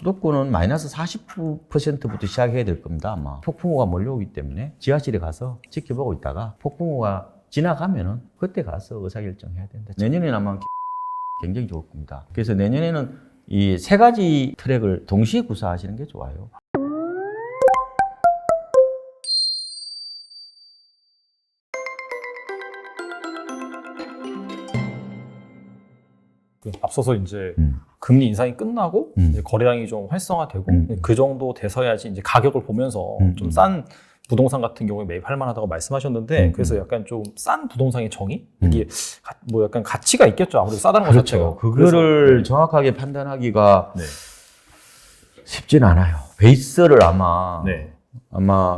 수도권은 마이너스 40%부터 시작해야 될 겁니다. 아마 폭풍우가 몰려오기 때문에 지하실에 가서 지켜보고 있다가 폭풍우가 지나가면은 그때 가서 의사결정해야 된다. 내년에는 아마 굉장히 좋을 겁니다. 그래서 내년에는 이 세 가지 트랙을 동시에 구사하시는 게 좋아요. 앞서서 이제 금리 인상이 끝나고 이제 거래량이 좀 활성화되고 그 정도 돼서야지 이제 가격을 보면서 좀 싼 부동산 같은 경우에 매입할 만하다고 말씀하셨는데 그래서 약간 좀 싼 부동산의 정의? 이게 뭐 약간 가치가 있겠죠. 아무래도 싸다는 것 그렇죠. 자체가. 그거를 정확하게 판단하기가 쉽진 않아요. 베이스를 아마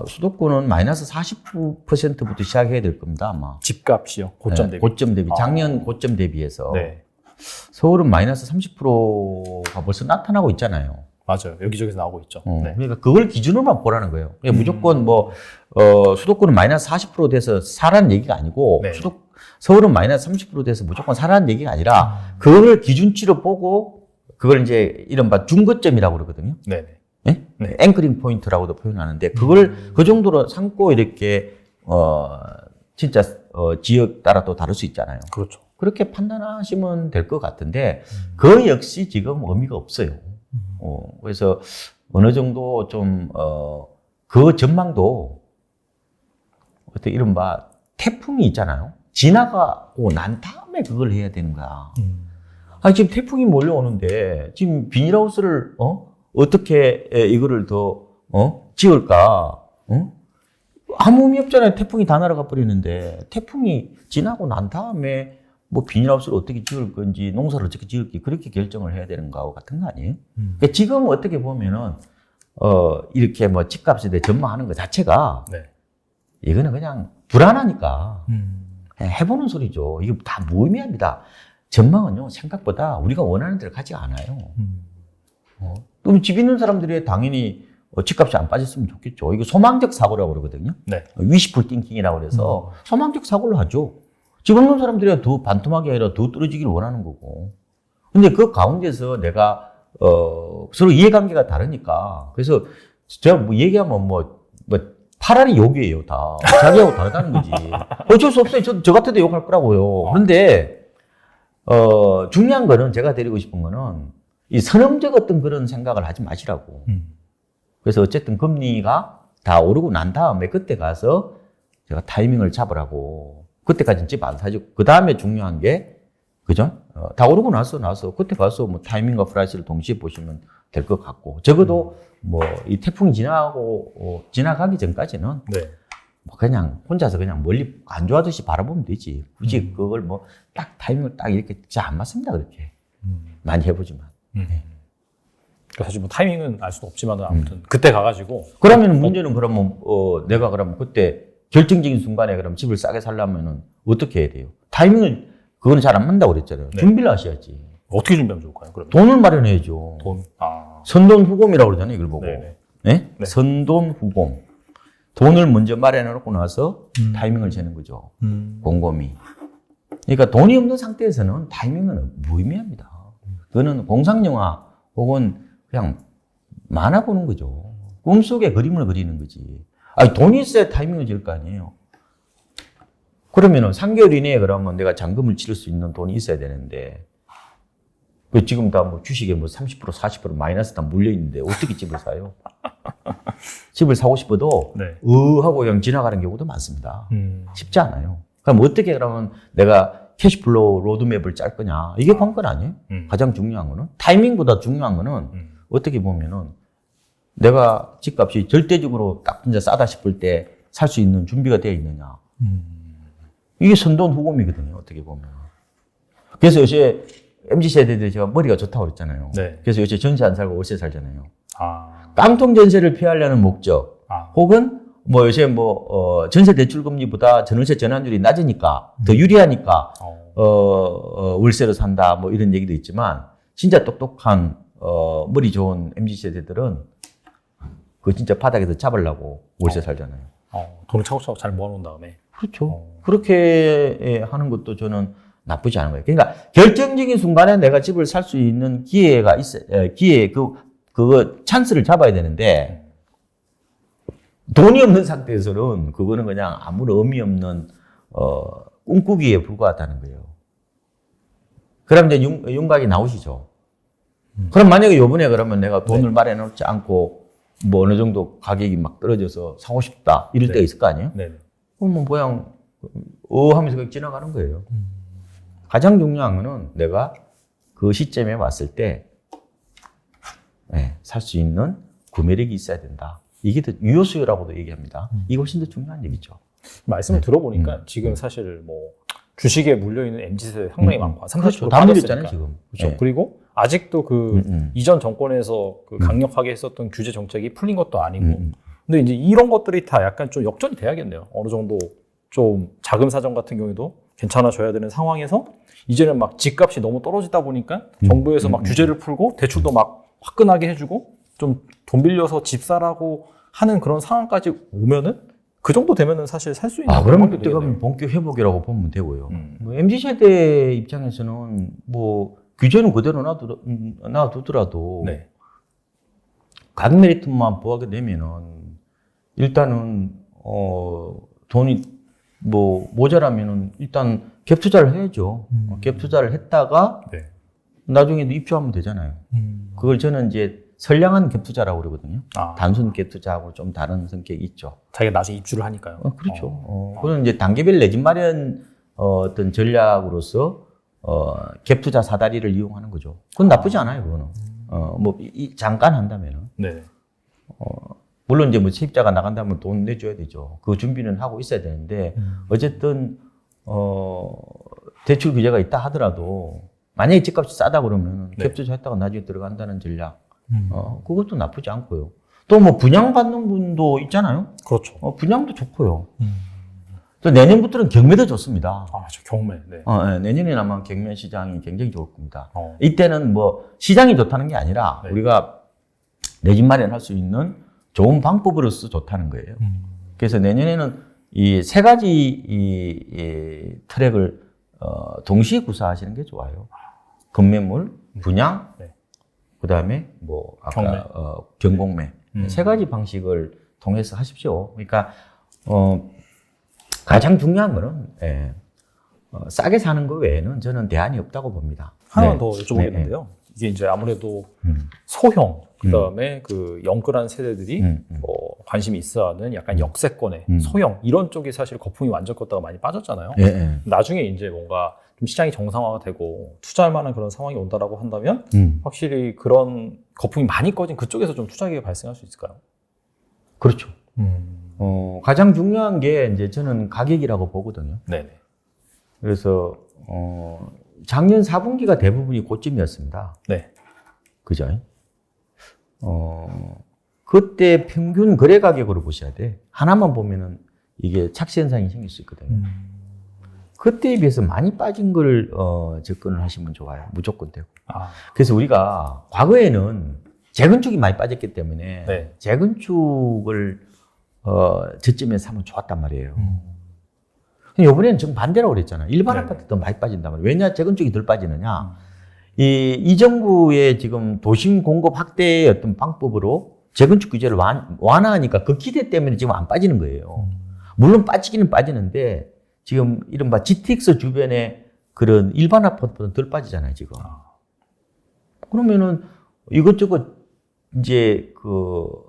수도권은 마이너스 40%부터 시작해야 될 겁니다. 아마 집값이요. 고점 대비. 고점 대비. 작년 고점 대비해서. 네. 서울은 마이너스 30%가 벌써 나타나고 있잖아요. 맞아요. 여기저기서 나오고 있죠. 네. 그러니까 그걸 기준으로만 보라는 거예요. 그러니까 무조건 수도권은 마이너스 40% 돼서 사라는 얘기가 아니고 서울은 마이너스 30% 돼서 무조건 사라는 얘기가 아니라 그걸 기준치로 보고 그걸 이제 이른바 중거점이라고 그러거든요. 네네. 네? 네. 앵커링 포인트라고도 표현하는데 그걸 그 정도로 삼고 이렇게 진짜 지역 따라 또 다를 수 있잖아요. 그렇죠. 그렇게 판단하시면 될 것 같은데 그 역시 지금 의미가 없어요. 그래서 어느 정도 좀 그 전망도 어떻게 이른바 태풍이 있잖아요. 지나가고 난 다음에 그걸 해야 되는 거야. 아니 지금 태풍이 몰려오는데 지금 비닐하우스를 어떻게 이거를 더 지을까? 아무 의미 없잖아요. 태풍이 다 날아가 버리는데 태풍이 지나고 난 다음에 뭐 비닐하우스를 어떻게 지을 건지 농사를 어떻게 지을지 그렇게 결정을 해야 되는 거하고 같은 거 아니에요? 그러니까 지금 어떻게 보면은 이렇게 뭐 집값에 대해 전망하는 것 자체가 이거는 그냥 불안하니까 그냥 해보는 소리죠. 이거 다 무의미합니다. 전망은요 생각보다 우리가 원하는 대로 가지가 않아요. 그럼 집 있는 사람들이 당연히 집값이 안 빠졌으면 좋겠죠. 이거 소망적 사고라고 그러거든요. wishful thinking이라고 그래서 소망적 사고를 하죠. 집 없는 사람들이 더 반토막이 아니라 더 떨어지기를 원하는 거고. 근데 그 가운데서 내가, 서로 이해관계가 다르니까. 그래서 제가 뭐 얘기하면 파란이 욕이에요, 다. 자기하고 다르다는 거지. 어쩔 수 없어요. 저 같아도 욕할 거라고요. 그런데, 중요한 거는 제가 드리고 싶은 거는 이 선험적 어떤 그런 생각을 하지 마시라고. 그래서 어쨌든 금리가 다 오르고 난 다음에 그때 가서 제가 타이밍을 잡으라고. 그때까지는 집 안 사죠. 그 다음에 중요한 게, 그죠? 다 오르고 나서 그때 가서 뭐 타이밍과 프라이스를 동시에 보시면 될 것 같고, 적어도 이 태풍이 지나가기 전까지는 그냥 혼자서 그냥 멀리 안 좋아하듯이 바라보면 되지. 굳이 그걸 딱 타이밍을 딱 이렇게 진짜 안 맞습니다. 그렇게. 많이 해보지만. 사실 타이밍은 알 수는 없지만 아무튼 그때 가가지고. 그러면 문제는 그러면, 내가 그러면 그때 결정적인 순간에 그럼 집을 싸게 살려면은 어떻게 해야 돼요? 타이밍을, 그거는 잘 안 맞는다고 그랬잖아요. 준비를 하셔야지. 어떻게 준비하면 좋을까요? 그러면? 돈을 마련해야죠. 돈. 선돈후곰이라고 그러잖아요, 이걸 보고. 네? 선돈후곰. 돈을 먼저 마련해놓고 나서 타이밍을 재는 거죠. 곰곰이. 그러니까 돈이 없는 상태에서는 타이밍은 무의미합니다. 그거는 공상영화 혹은 그냥 만화 보는 거죠. 꿈속에 그림을 그리는 거지. 아니, 돈이 있어야 타이밍을 지을 거 아니에요. 그러면은 3개월 이내에 그러면 내가 잔금을 치를 수 있는 돈이 있어야 되는데, 지금 다 주식에 30%, 40% 마이너스 다 물려있는데 어떻게 집을 사요? 집을 사고 싶어도, 하고 그냥 지나가는 경우도 많습니다. 쉽지 않아요. 그럼 어떻게 그러면 내가 캐시플로우 로드맵을 짤 거냐? 이게 관건 아니에요? 가장 중요한 거는. 타이밍보다 중요한 거는 어떻게 보면은 내가 집값이 절대적으로 딱 진짜 싸다 싶을 때 살 수 있는 준비가 되어 있느냐. 이게 선돈후곰이거든요, 어떻게 보면. 그래서 요새 MZ세대들이 제가 머리가 좋다고 그랬잖아요. 그래서 요새 전세 안 살고 월세 살잖아요. 깡통 전세를 피하려는 목적. 혹은 요새 전세 대출 금리보다 전월세 전환율이 낮으니까 더 유리하니까 월세로 산다 이런 얘기도 있지만 진짜 똑똑한 머리 좋은 MZ세대들은 그거 진짜 바닥에서 잡으려고 월세 살잖아요. 돈을 차곡차곡 잘 모아놓은 다음에. 그렇죠. 그렇게 하는 것도 저는 나쁘지 않은 거예요. 그러니까 결정적인 순간에 내가 집을 살 수 있는 기회가 있어요. 그거 찬스를 잡아야 되는데 돈이 없는 상태에서는 그거는 그냥 아무런 의미 없는 꿈꾸기에 불과하다는 거예요. 그럼 이제 윤곽이 나오시죠. 그럼 만약에 요번에 그러면 내가 돈을 마련해놓지 않고 뭐 어느 정도 가격이 막 떨어져서 사고 싶다 이럴 때가 있을 거 아니에요? 네. 그럼 뭐 그냥 하면서 그냥 지나가는 거예요. 가장 중요한 거는 내가 그 시점에 왔을 때 살 수 있는 구매력이 있어야 된다. 이게 더 유효수요라고도 얘기합니다. 이게 훨씬 더 중요한 얘기죠. 말씀을 들어보니까 지금 사실 뭐 주식에 물려있는 MZ세대 상당히 많고 30, 그렇죠. 40% 다 빠졌으니까. 물렸잖아요, 지금. 그렇죠. 네. 그리고 아직도 그 이전 정권에서 그 강력하게 했었던 규제 정책이 풀린 것도 아니고 근데 이제 이런 것들이 다 약간 좀 역전이 돼야겠네요. 어느 정도 좀 자금 사정 같은 경우에도 괜찮아져야 되는 상황에서 이제는 막 집값이 너무 떨어지다 보니까 정부에서 막 규제를 풀고 대출도 막 화끈하게 해주고 좀 돈 빌려서 집 사라고 하는 그런 상황까지 오면은 그 정도 되면은 사실 살 수 있는 그러면 그때 가면 본격 회복이라고 보면 되고요. 뭐 MZ세대 입장에서는 뭐 규제는 그대로 놔두더라도 네. 가격 메리트만 부하게 되면은 일단은 돈이 뭐 모자라면은 일단 갭 투자를 해야죠. 갭 투자를 했다가 네. 나중에도 입주하면 되잖아요. 그걸 저는 이제 선량한 갭 투자라고 그러거든요. 단순 갭 투자하고 좀 다른 성격이 있죠. 자기가 나중에 입주를 하니까요. 그렇죠. 그건 이제 단계별 내 집 마련 어떤 전략으로서 갭 투자 사다리를 이용하는 거죠. 그건 나쁘지 않아요, 그거는. 잠깐 한다면은. 네. 물론 이제 뭐 세입자가 나간다면 돈 내줘야 되죠. 그 준비는 하고 있어야 되는데 어쨌든 대출 규제가 있다 하더라도 만약에 집값이 싸다 그러면 갭 투자했다가 나중에 들어간다는 전략. 그것도 나쁘지 않고요. 또 뭐 분양받는 분도 있잖아요. 그렇죠. 분양도 좋고요. 또 내년부터는 경매도 좋습니다. 저 경매. 네. 내년에는 아마 경매 시장이 굉장히 좋을 겁니다. 이때는 뭐 시장이 좋다는 게 아니라 우리가 내 집 마련할 수 있는 좋은 방법으로서 좋다는 거예요. 그래서 내년에는 이 세 가지 이 트랙을 동시에 구사하시는 게 좋아요. 건매물, 분양, 그다음에 뭐 아까 경공매 세 가지 방식을 통해서 하십시오. 그러니까 가장 중요한 거는 싸게 사는 거 외에는 저는 대안이 없다고 봅니다. 하나만 더 여쭤보겠는데요. 이게 이제 아무래도 소형 그다음에 그 영끌한 세대들이 뭐 관심이 있어하는 약간 역세권의 소형 이런 쪽이 사실 거품이 완전 껐다가 많이 빠졌잖아요. 나중에 이제 뭔가 좀 시장이 정상화가 되고 투자할 만한 그런 상황이 온다라고 한다면 확실히 그런 거품이 많이 꺼진 그쪽에서 좀 투자 기회가 발생할 수 있을까요? 그렇죠. 가장 중요한 게 이제 저는 가격이라고 보거든요. 네네. 그래서 작년 4분기가 대부분이 고점이었습니다. 네. 그죠? 그때 평균 거래 가격으로 보셔야 돼. 하나만 보면은 이게 착시 현상이 생길 수 있거든요. 그때에 비해서 많이 빠진 걸 접근을 하시면 좋아요. 무조건 되고. 그래서 우리가 과거에는 재건축이 많이 빠졌기 때문에 재건축을 저점에 사면 좋았단 말이에요. 이번에는 좀 반대라고 그랬잖아요. 일반 아파트 더 많이 빠진단 말이에요. 왜냐 재건축이 덜 빠지느냐. 이 정부의 지금 도심 공급 확대의 어떤 방법으로 재건축 규제를 완화하니까 그 기대 때문에 지금 안 빠지는 거예요. 물론 빠지기는 빠지는데 지금 이른바 GTX 주변에 그런 일반 아파트보다 덜 빠지잖아요, 지금. 그러면은 이것저것 이제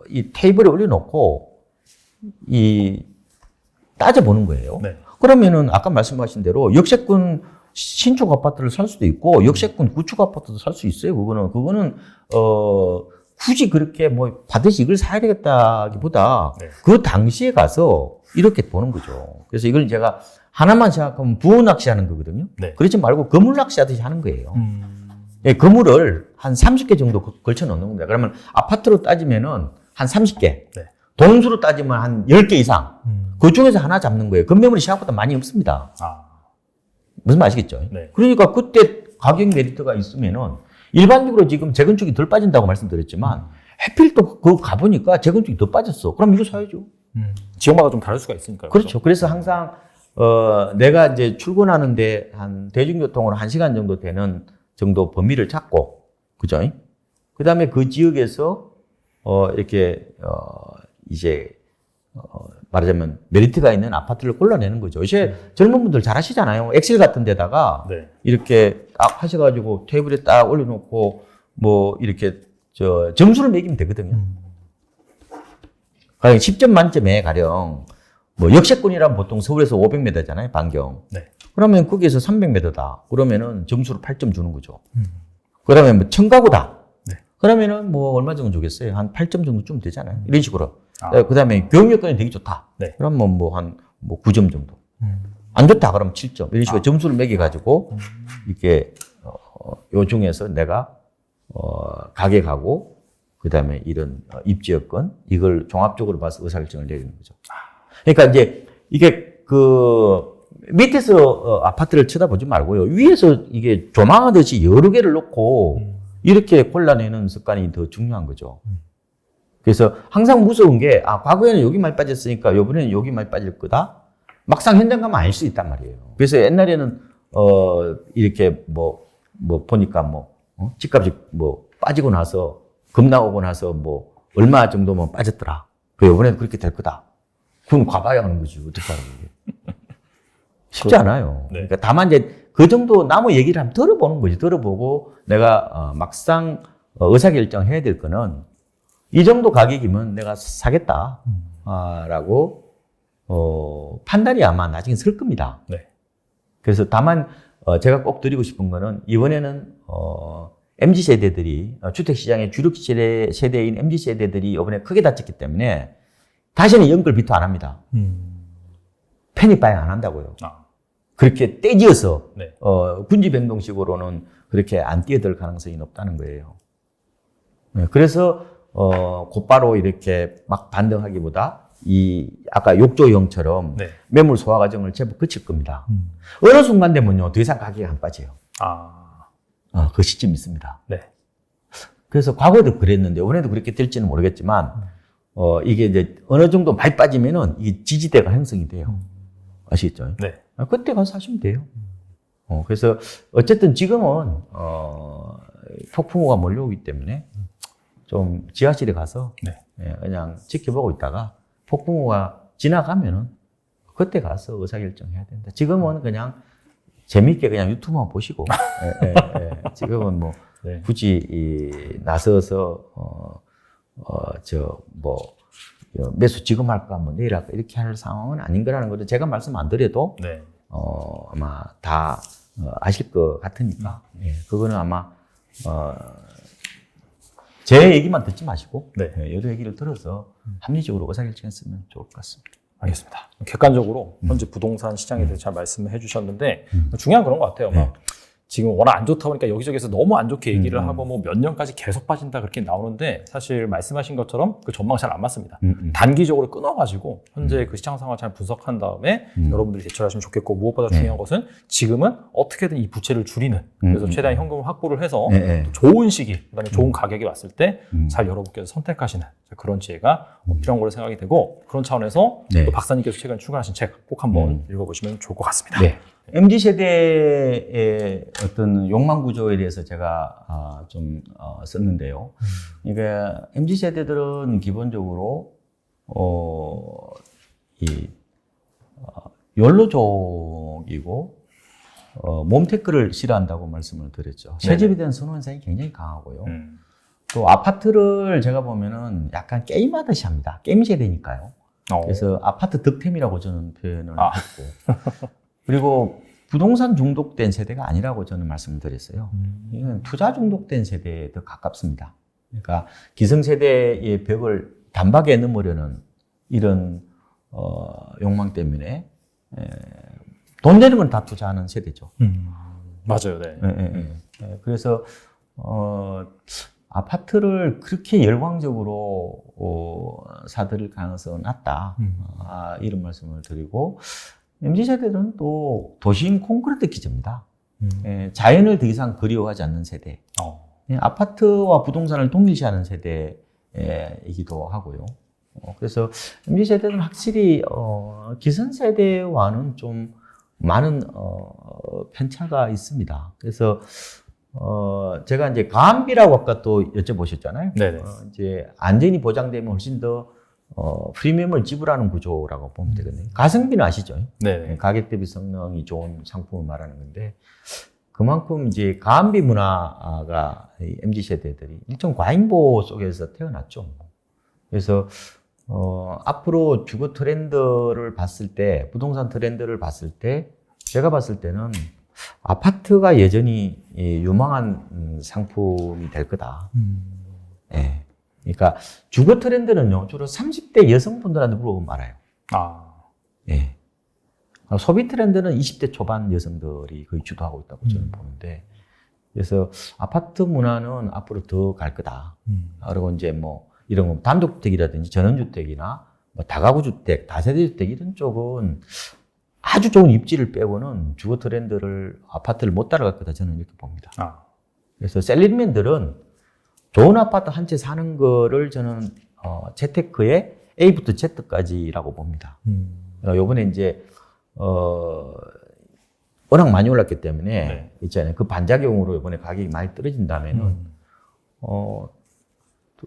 이 테이블에 올려놓고 따져보는 거예요. 그러면은 아까 말씀하신 대로 역세권 신축 아파트를 살 수도 있고 역세권 구축 아파트도 살 수 있어요. 그거는 굳이 그렇게 뭐 반드시 이걸 사야 되겠다기보다 그 당시에 가서 이렇게 보는 거죠. 그래서 이걸 제가 하나만 생각하면 부호 낚시하는 거거든요. 그렇지 말고 그물 낚시하듯이 하는 거예요. 그물을 한 30개 정도 걸쳐 놓는 겁니다. 그러면 아파트로 따지면은 한 30개, 동수로 따지면 한 10개 이상. 그 중에서 하나 잡는 거예요. 건매물이 생각보다 많이 없습니다. 무슨 말 아시겠죠? 그러니까 그때 가격 메리트가 있으면은 일반적으로 지금 재건축이 덜 빠진다고 말씀드렸지만 해필 또 그거 가보니까 재건축이 더 빠졌어. 그럼 이거 사야죠. 지역마다 좀 다를 수가 있으니까요. 그렇죠. 그래서 항상 내가 이제 출근하는데 한 대중교통으로 1시간 정도 되는 정도 범위를 잡고, 그죠? 그다음에 그 지역에서 이렇게 이제 말하자면 메리트가 있는 아파트를 골라내는 거죠. 이제 젊은 분들 잘 하시잖아요. 엑셀 같은 데다가 네. 이렇게 딱 하셔가지고 테이블에 딱 올려놓고 뭐 이렇게 점수를 매기면 되거든요. 가령 10점 만점에 가령 뭐 역세권이라면 보통 서울에서 500m잖아요, 반경. 네. 그러면 거기에서 300m다. 그러면은 점수를 8점 주는 거죠. 그러면 뭐 청가구다. 네. 그러면은 뭐 얼마 정도 주겠어요? 한 8점 정도 주면 되잖아요. 이런 식으로. 아. 그다음에 교육 여건이 되게 좋다. 네. 그러면 뭐 한 9점 정도. 안 좋다 그러면 7점. 이런 식으로 점수를 매겨 가지고 이렇게 요 중에서 내가 가격하고 그다음에 이런 입지 여건 이걸 종합적으로 봐서 의사결정을 내리는 거죠. 그러니까 이제 이게 그 밑에서 아파트를 쳐다보지 말고요. 위에서 이게 조망하듯이 여러 개를 놓고 이렇게 골라내는 습관이 더 중요한 거죠. 그래서 항상 무서운 게, 과거에는 여기 많이 빠졌으니까 이번에는 여기 많이 빠질 거다? 막상 현장 가면 아닐 수 있단 말이에요. 그래서 옛날에는, 이렇게 보니까 집값이 빠지고 나서, 급 나오고 나서 얼마 정도면 빠졌더라. 이번에는 그렇게 될 거다. 그건 과봐야 하는 거지. 어떡하라고. 쉽지 않아요. 네. 그러니까 다만 이제 그 정도 나무 얘기를 한번 들어보는 거지. 들어보고 내가 막상 의사결정 해야 될 거는 이 정도 가격이면 내가 사겠다. 라고 판단이 아마 나중에 설 겁니다. 네. 그래서 다만 제가 꼭 드리고 싶은 거는 이번에는 MZ세대들이 주택시장의 주력 세대인 MZ세대들이 이번에 크게 다쳤기 때문에 다시는 연끌 비토 안 합니다. 패닉 바잉 안 한다고요. 그렇게 떼지어서 네. 군지변동식으로는 그렇게 안 뛰어들 가능성이 높다는 거예요. 네, 그래서 곧바로 이렇게 막 반등하기보다 아까 욕조형처럼 네. 매물 소화 과정을 제법 거칠 겁니다. 어느 순간 되면요 더 이상 가격이 안 빠져요. 그 시점이 있습니다. 네. 그래서 과거에도 그랬는데 이번에도 그렇게 될지는 모르겠지만 이게 이제 어느 정도 많이 빠지면은 이게 지지대가 형성이 돼요. 아시겠죠? 네. 그때 가서 사시면 돼요. 그래서 어쨌든 지금은 폭풍우가 몰려오기 때문에 좀 지하실에 가서 네. 그냥 지켜보고 있다가 폭풍우가 지나가면은 그때 가서 의사결정해야 된다. 지금은 그냥 재밌게 그냥 유튜브만 보시고 지금은 네. 굳이 나서서 매수 지금 할까 내일 할까 이렇게 할 상황은 아닌 거라는 거를 제가 말씀 안 드려도 네. 아마 다 아실 것 같으니까 그거는 아마 제 얘기만 듣지 마시고 네. 여러 얘기를 들어서 합리적으로 의사결정했으면 좋을 것 같습니다. 알겠습니다. 객관적으로 현재 부동산 시장에 대해서 잘 말씀을 해주셨는데 중요한 그런 것 같아요. 막 지금 워낙 안 좋다 보니까 여기저기서 너무 안 좋게 얘기를 하고 몇 년까지 계속 빠진다 그렇게 나오는데 사실 말씀하신 것처럼 그 전망 잘 안 맞습니다. 단기적으로 끊어가지고 현재 그 시장 상황을 잘 분석한 다음에 여러분들이 대처하시면 좋겠고 무엇보다 중요한 것은 지금은 어떻게든 이 부채를 줄이는 그래서 최대한 현금을 확보를 해서 좋은 시기 그다음에 좋은 가격이 왔을 때 잘 여러분께서 선택하시는 그런 지혜가 필요한 걸로 생각이 되고 그런 차원에서 또 박사님께서 최근에 출간하신 책 꼭 한번 읽어보시면 좋을 것 같습니다. 네. MZ세대의 어떤 욕망 구조에 대해서 제가 좀 썼는데요. 그러니까 MZ세대들은 기본적으로 연로족이고 몸테크를 싫어한다고 말씀을 드렸죠. 새집에 대한 선호현상이 굉장히 강하고요. 또 아파트를 제가 보면은 약간 게임하듯이 합니다. 게임 세대니까요. 그래서 아파트 득템이라고 저는 표현을 했고 그리고 부동산 중독된 세대가 아니라고 저는 말씀을 드렸어요. 이건 투자 중독된 세대에 더 가깝습니다. 그러니까 기성세대의 벽을 단박에 넘으려는 이런 욕망 때문에 돈 되는 건 다 투자하는 세대죠. 맞아요. 네. 그래서 아파트를 그렇게 열광적으로 사들일 가능성은 낮다. 이런 말씀을 드리고 MZ세대들은 또 도시인 콘크리트 기제입니다. 자연을 더 이상 그리워하지 않는 세대. 아파트와 부동산을 동일시하는 세대이기도 하고요. 그래서 MZ세대는 확실히 기성세대와는 좀 많은 편차가 있습니다. 그래서 제가 이제 가압비라고 아까 또 여쭤보셨잖아요. 네네. 이제 안전이 보장되면 훨씬 더 프리미엄을 지불하는 구조라고 보면 되거든요. 가성비는 아시죠? 네네. 가격 대비 성능이 좋은 상품을 말하는 건데 그만큼 이제 가압비 문화가 이 MZ 세대들이 일종 과잉보호 속에서 태어났죠. 그래서 앞으로 주거 트렌드를 봤을 때, 부동산 트렌드를 봤을 때, 제가 봤을 때는 아파트가 여전히 유망한 상품이 될 거다. 예. 그러니까 주거 트렌드는요, 주로 30대 여성분들한테 물어보면 알아요. 예. 소비 트렌드는 20대 초반 여성들이 거의 주도하고 있다고 저는 보는데, 그래서 아파트 문화는 앞으로 더 갈 거다. 그리고 이제 뭐 이런 거 단독주택이라든지 전원주택이나 뭐 다가구주택, 다세대주택 이런 쪽은 아주 좋은 입지를 빼고는 주거 트렌드를 아파트를 못 따라갈 거다 저는 이렇게 봅니다. 그래서 셀러리맨들은 좋은 아파트 한 채 사는 거를 저는 재테크의 A부터 Z까지라고 봅니다. 요번에 이제 워낙 많이 올랐기 때문에 네. 있잖아요. 그 반작용으로 이번에 가격이 많이 떨어진다면은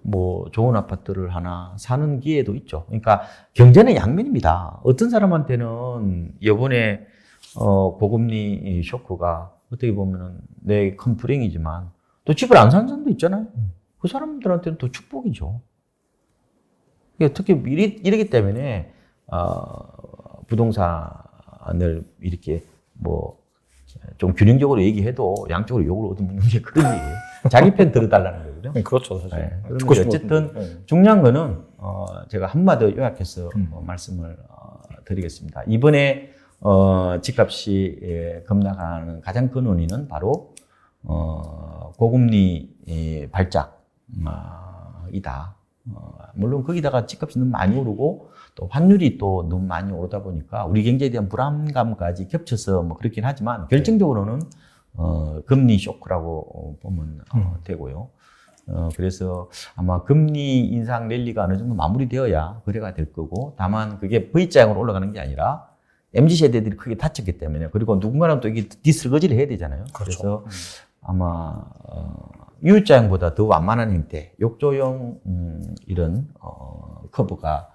뭐 좋은 아파트를 하나 사는 기회도 있죠. 그러니까 경제는 양면입니다. 어떤 사람한테는 이번에 고금리 쇼크가 어떻게 보면은 내 큰 불행이지만 또 집을 안 사는 사람도 있잖아요. 그 사람들한테는 또 축복이죠. 특히 이러기 때문에 부동산을 이렇게 뭐 좀 균형적으로 얘기해도 양쪽으로 욕을 얻으면 게 그런 얘기예요. 자기 편 들어달라는 거거든요. 그렇죠, 사실. 네. 듣고 싶은 어쨌든 건데. 중요한 거는 제가 한마디 더 요약해서 말씀을 드리겠습니다. 이번에 집값이 급락하는 가장 큰 원인은 바로 고금리 발작이다. 물론 거기다가 집값이 너무 많이 오르고 또 환율이 또 너무 많이 오르다 보니까 우리 경제에 대한 불안감까지 겹쳐서 뭐 그렇긴 하지만 결정적으로는 금리 쇼크라고 보면 되고요. 그래서 아마 금리 인상 랠리가 어느 정도 마무리되어야 거래가 될 거고 다만 그게 V자형으로 올라가는 게 아니라 MZ 세대들이 크게 다쳤기 때문에 그리고 누군가는 또 이게 뒤설거지를 해야 되잖아요. 그렇죠. 그래서 아마 U자형보다 더 완만한 형태, 욕조형 이런 커브가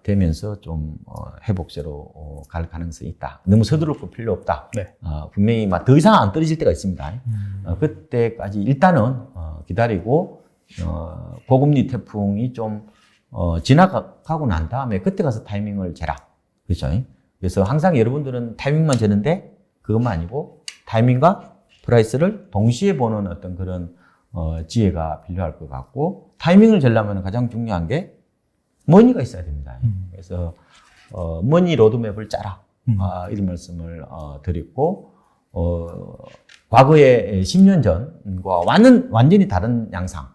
되면서 좀 회복세로 갈 가능성이 있다. 너무 서두를 볼 필요 없다. 네. 분명히 막 더 이상 안 떨어질 때가 있습니다. 그때까지 일단은 기다리고 고금리 태풍이 좀 지나가고 난 다음에 그때 가서 타이밍을 재라. 그렇죠? 그래서 항상 여러분들은 타이밍만 재는데 그것만 아니고 타이밍과 프라이스를 동시에 보는 어떤 그런 지혜가 필요할 것 같고 타이밍을 재려면 가장 중요한 게 머니가 있어야 됩니다. 그래서 머니 로드맵을 짜라. 이런 말씀을 드리고 과거에 10년 전과 완전히 다른 양상.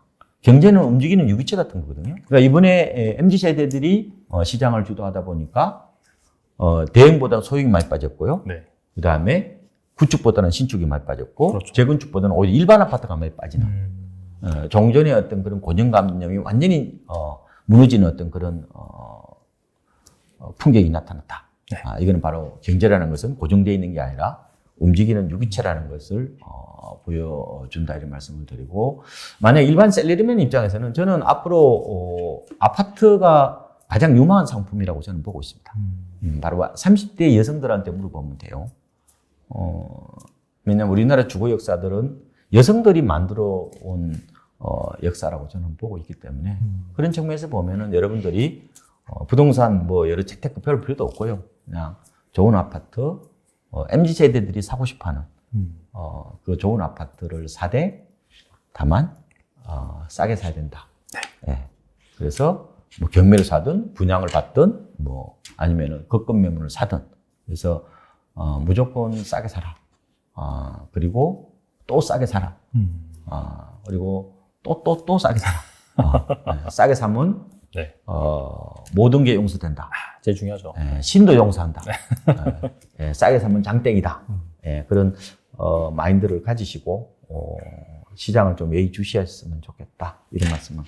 경제는 움직이는 유기체 같은 거거든요. 그러니까 이번에 MZ 세대들이 시장을 주도하다 보니까 대형보다 소형이 많이 빠졌고요. 네. 그 다음에 구축보다는 신축이 많이 빠졌고 그렇죠. 재건축보다는 오히려 일반 아파트가 많이 빠지는 종전의 어떤 그런 고정감념이 완전히 무너지는 어떤 그런 풍경이 나타났다. 네. 이거는 바로 경제라는 것은 고정되어 있는 게 아니라 움직이는 유기체라는 것을 보여준다 이런 말씀을 드리고 만약 일반 셀러리맨 입장에서는 저는 앞으로 아파트가 가장 유망한 상품이라고 저는 보고 있습니다. 바로 30대 여성들한테 물어보면 돼요. 왜냐하면 우리나라 주거 역사들은 여성들이 만들어 온 역사라고 저는 보고 있기 때문에 그런 측면에서 보면은 여러분들이 부동산 뭐 여러 재테크 별 필요도 없고요. 그냥 좋은 아파트, MZ 세대들이 사고 싶어하는 그 좋은 아파트를 사되 다만 싸게 사야 된다. 네. 그래서 뭐 경매를 사든 분양을 받든 뭐 아니면은 급금 매물을 사든 그래서 무조건 싸게 사라. 그리고 또 싸게 사라. 그리고 또 싸게 사라. 네. 싸게 사면 네. 모든 게 용서된다. 제일 중요하죠. 신도 용서한다. 싸게 사면 장땡이다. 그런 마인드를 가지시고 시장을 좀 예의주시했으면 좋겠다. 이런 말씀을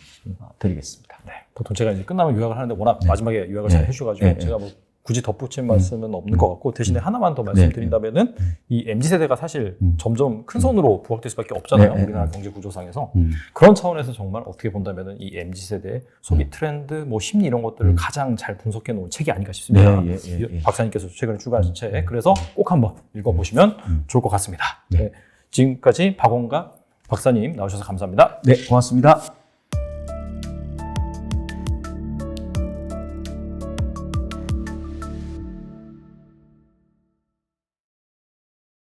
드리겠습니다. 네. 보통 제가 이제 끝나면 요약을 하는데 워낙 마지막에 요약을 잘 해주셔가지고 제가 뭐 굳이 덧붙일 말씀은 없는 것 같고 대신에 하나만 더 말씀드린다면은 이 MZ세대가 사실 점점 큰 손으로 부각될 수밖에 없잖아요. 우리나라 경제 구조상에서. 그런 차원에서 정말 어떻게 본다면은 이 MZ세대의 소비 트렌드, 뭐 심리 이런 것들을 가장 잘 분석해 놓은 책이 아닌가 싶습니다. 박사님께서 최근에 출간하신 책. 그래서 꼭 한번 읽어보시면 좋을 것 같습니다. 네. 지금까지 박원갑 박사님 나오셔서 감사합니다. 네, 고맙습니다.